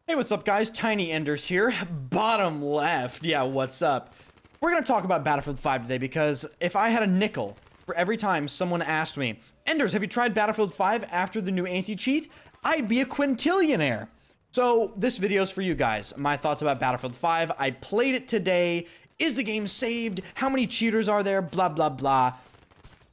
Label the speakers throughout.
Speaker 1: Hey, what's up, guys? Tiny Enders here. Bottom left. Yeah, what's up? We're going to talk about Battlefield 5 today because if I had a nickel for every time someone asked me, Enders, have you tried Battlefield 5 after the new anti-cheat? I'd be a quintillionaire. So this video is for you guys. My thoughts about Battlefield 5. I played it today. Is the game saved? How many cheaters are there? Blah, blah, blah.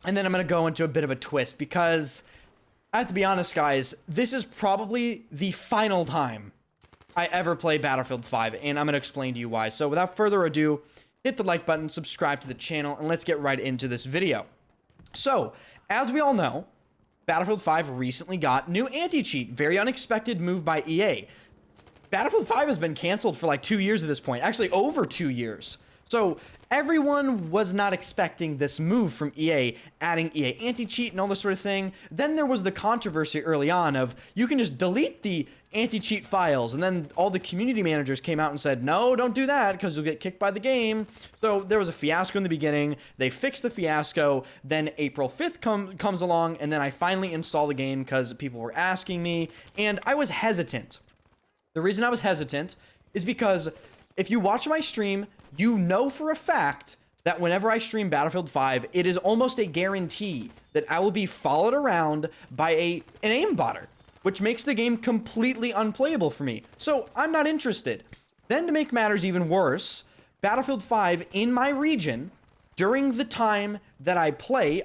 Speaker 1: And then I'm going to go into a bit of a twist because I have to be honest, guys. This is probably the final time I ever play Battlefield 5, and I'm going to explain to you why. So without further ado, hit the like button, subscribe to the channel, and let's get right into this video. So, as we all know, Battlefield 5 recently got new anti-cheat. Very unexpected move by EA. Battlefield 5 has been canceled for like 2 years at this point. Actually, over 2 years. So, everyone was not expecting this move from EA, adding EA anti-cheat and all this sort of thing. Then there was the controversy early on of, you can just delete the anti-cheat files, and then all the community managers came out and said, no, don't do that, because you'll get kicked by the game. So there was a fiasco in the beginning. They fixed the fiasco. Then April 5th comes along, and then I finally install the game because people were asking me, and I was hesitant. The reason I was hesitant is because if you watch my stream, you know for a fact that whenever I stream Battlefield 5, it is almost a guarantee that I will be followed around by an aimbotter, which makes the game completely unplayable for me. So I'm not interested. Then to make matters even worse, Battlefield 5 in my region, during the time that I play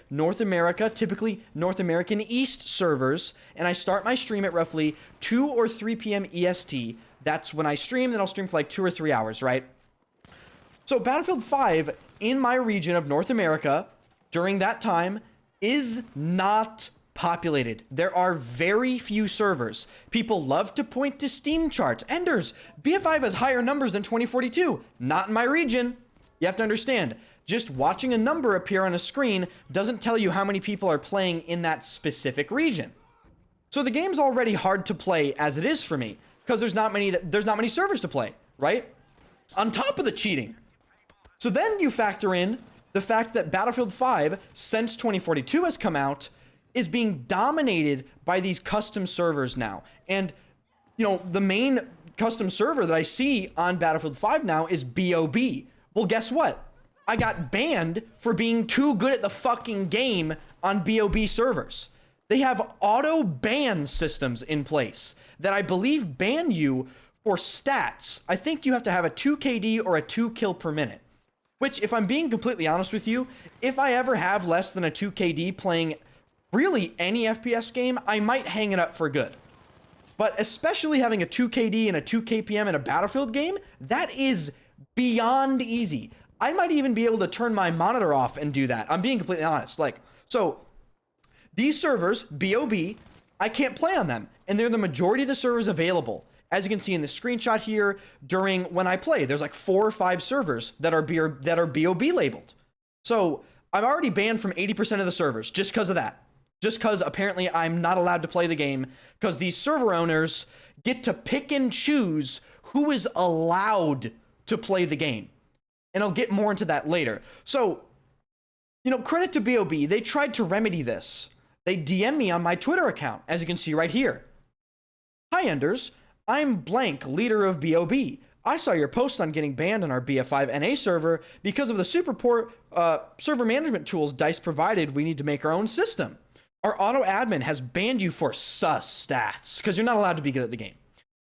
Speaker 1: North America, typically North American East servers, and I start my stream at roughly 2 or 3 p.m. EST. That's when I stream, then I'll stream for like 2 or 3 hours, right? So Battlefield 5 in my region of North America during that time is not populated. There are very few servers. People love to point to Steam charts. Enders, BF5 has higher numbers than 2042. Not in my region. You have to understand, just watching a number appear on a screen doesn't tell you how many people are playing in that specific region. So the game's already hard to play as it is for me because there's not many servers to play, right? On top of the cheating. So then you factor in the fact that Battlefield 5, since 2042 has come out, is being dominated by these custom servers now. And, you know, the main custom server that I see on Battlefield 5 now is BOB. Well, guess what? I got banned for being too good at the fucking game on BOB servers. They have auto ban systems in place that I believe ban you for stats. I think you have to have a 2 KD or a 2 kill per minute. Which, if I'm being completely honest with you, if I ever have less than a 2 KD playing really any FPS game, I might hang it up for good. But especially having a 2 KD and a 2 KPM in a Battlefield game, that is beyond easy. I might even be able to turn my monitor off and do that. I'm being completely honest. So these servers, BOB, I can't play on them. And they're the majority of the servers available. As you can see in the screenshot here, during when I play, there's like 4 or 5 servers that are BOB labeled. So I'm already banned from 80% of the servers just because of that. Just because apparently I'm not allowed to play the game because these server owners get to pick and choose who is allowed to play the game. And I'll get more into that later. So, you know, credit to BOB. They tried to remedy this. They DM me on my Twitter account, as you can see right here. Hi, Enders. I'm blank, leader of BOB. I saw your post on getting banned on our BF5 NA server because of the super poor server management tools DICE provided. We need to make our own system. Our auto admin has banned you for sus stats because you're not allowed to be good at the game.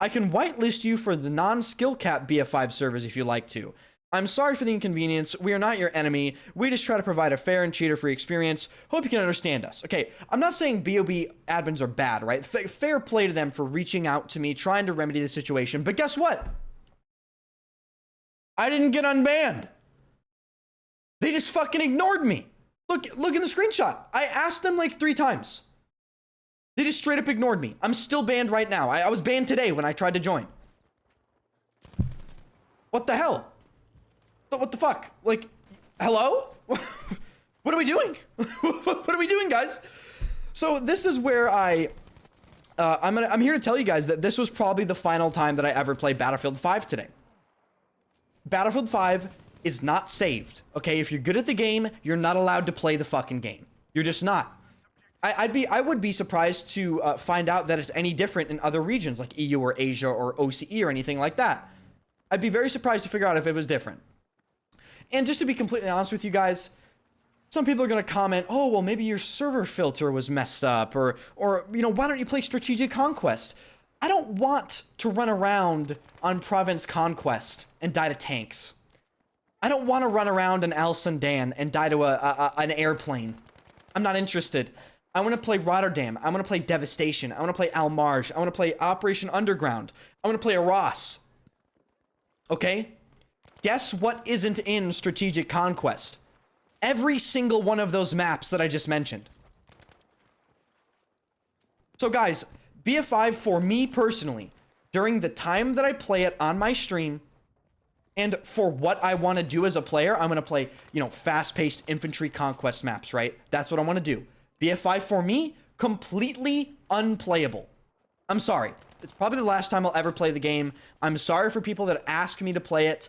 Speaker 1: I can whitelist you for the non-skill cap BF5 servers if you like to. I'm sorry for the inconvenience. We are not your enemy. We just try to provide a fair and cheater-free experience. Hope you can understand us. Okay, I'm not saying BOB admins are bad, right? Fair play to them for reaching out to me, trying to remedy the situation. But guess what? I didn't get unbanned. They just fucking ignored me. Look in the screenshot. I asked them like 3 times. They just straight up ignored me. I'm still banned right now. I was banned today when I tried to join. What the hell? What the fuck? Like, hello? What are we doing? What are we doing, guys? So this is where I'm here to tell you guys that this was probably the final time that I ever played Battlefield 5 today. Battlefield 5 is not saved. Okay, if you're good at the game, you're not allowed to play the fucking game. You're just not. I would be surprised to find out that it's any different in other regions like EU or Asia or OCE or anything like that. I'd be very surprised to figure out if it was different. And just to be completely honest with you guys, some people are going to comment, oh, well, maybe your server filter was messed up, or you know, why don't you play Strategic Conquest? I don't want to run around on Province Conquest and die to tanks. I don't want to run around in Al Sandan and die to an airplane. I'm not interested. I want to play Rotterdam. I want to play Devastation. I want to play Al Marj. I want to play Operation Underground. I want to play Arras. Okay? Guess what isn't in Strategic Conquest? Every single one of those maps that I just mentioned. So guys, BF5 for me personally, during the time that I play it on my stream, and for what I want to do as a player, I'm going to play, you know, fast-paced infantry conquest maps, right? That's what I want to do. BF5 for me, completely unplayable. I'm sorry. It's probably the last time I'll ever play the game. I'm sorry for people that ask me to play it.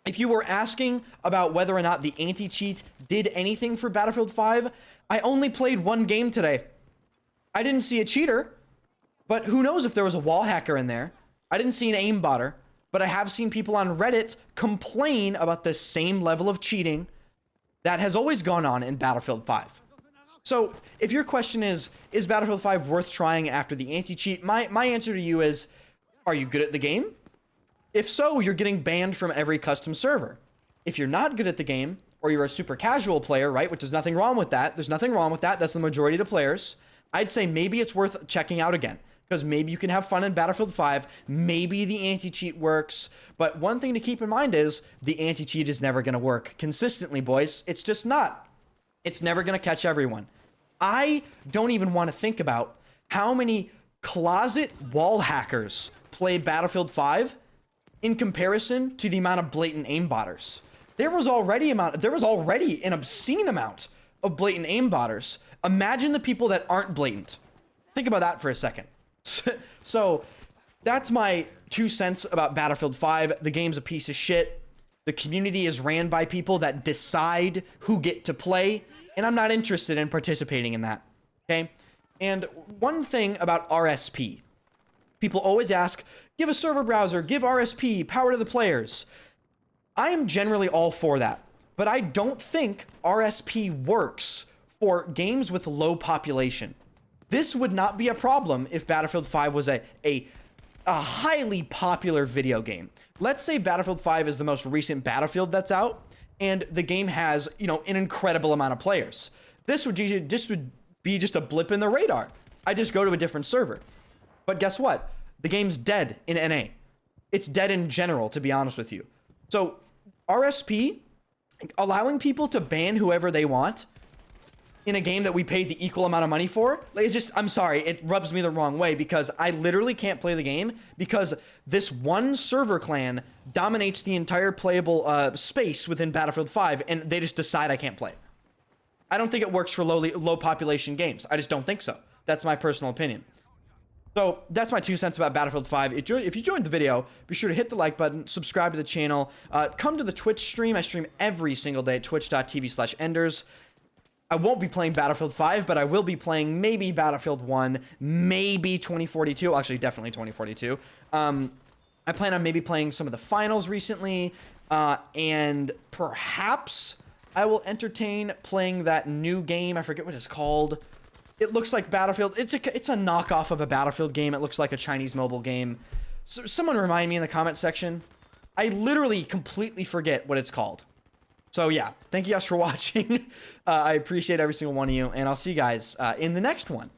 Speaker 1: If you were asking about whether or not the anti-cheat did anything for Battlefield 5, I only played one game today. I didn't see a cheater, but who knows if there was a wall hacker in there. I didn't see an aimbotter, but I have seen people on Reddit complain about the same level of cheating that has always gone on in Battlefield 5. So if your question is Battlefield 5 worth trying after the anti-cheat? My answer to you is, are you good at the game? If so, you're getting banned from every custom server. If you're not good at the game, or you're a super casual player, right, which there's nothing wrong with that. There's nothing wrong with that. That's the majority of the players. I'd say maybe it's worth checking out again, because maybe you can have fun in Battlefield 5. Maybe the anti-cheat works. But one thing to keep in mind is the anti-cheat is never going to work consistently, boys. It's just not. It's never going to catch everyone. I don't even want to think about how many closet wall hackers play Battlefield 5 in comparison to the amount of blatant aimbotters. There was already an obscene amount of blatant aimbotters. Imagine the people that aren't blatant. Think about that for a second. So that's my 2 cents about Battlefield 5. The game's a piece of shit. The community is ran by people that decide who get to play, and I'm not interested in participating in that. Okay? And one thing about RSP. People always ask, give a server browser, give RSP, power to the players. I am generally all for that, but I don't think RSP works for games with low population. This would not be a problem if Battlefield 5 was a highly popular video game. Let's say Battlefield 5 is the most recent Battlefield that's out, and the game has, you know, an incredible amount of players. This would be just a blip in the radar. I just go to a different server. But guess what? The game's dead in NA. It's dead in general, to be honest with you. So RSP, allowing people to ban whoever they want in a game that we paid the equal amount of money for, it's just, I'm sorry, it rubs me the wrong way, because I literally can't play the game because this one server clan dominates the entire playable space within Battlefield 5, and they just decide I can't play. I don't think it works for low population games. I just don't think so. That's my personal opinion. So that's my 2 cents about Battlefield 5. If you joined the video, be sure to hit the like button, subscribe to the channel, come to the Twitch stream. I stream every single day at twitch.tv/enders. I won't be playing Battlefield 5, but I will be playing maybe Battlefield 1, maybe 2042. Actually, definitely 2042. I plan on maybe playing some of the finals recently, and perhaps I will entertain playing that new game. I forget what it's called. It looks like Battlefield. It's a knockoff of a Battlefield game. It looks like a Chinese mobile game. So someone remind me in the comment section. I literally completely forget what it's called. So yeah, thank you guys for watching. I appreciate every single one of you, and I'll see you guys in the next one.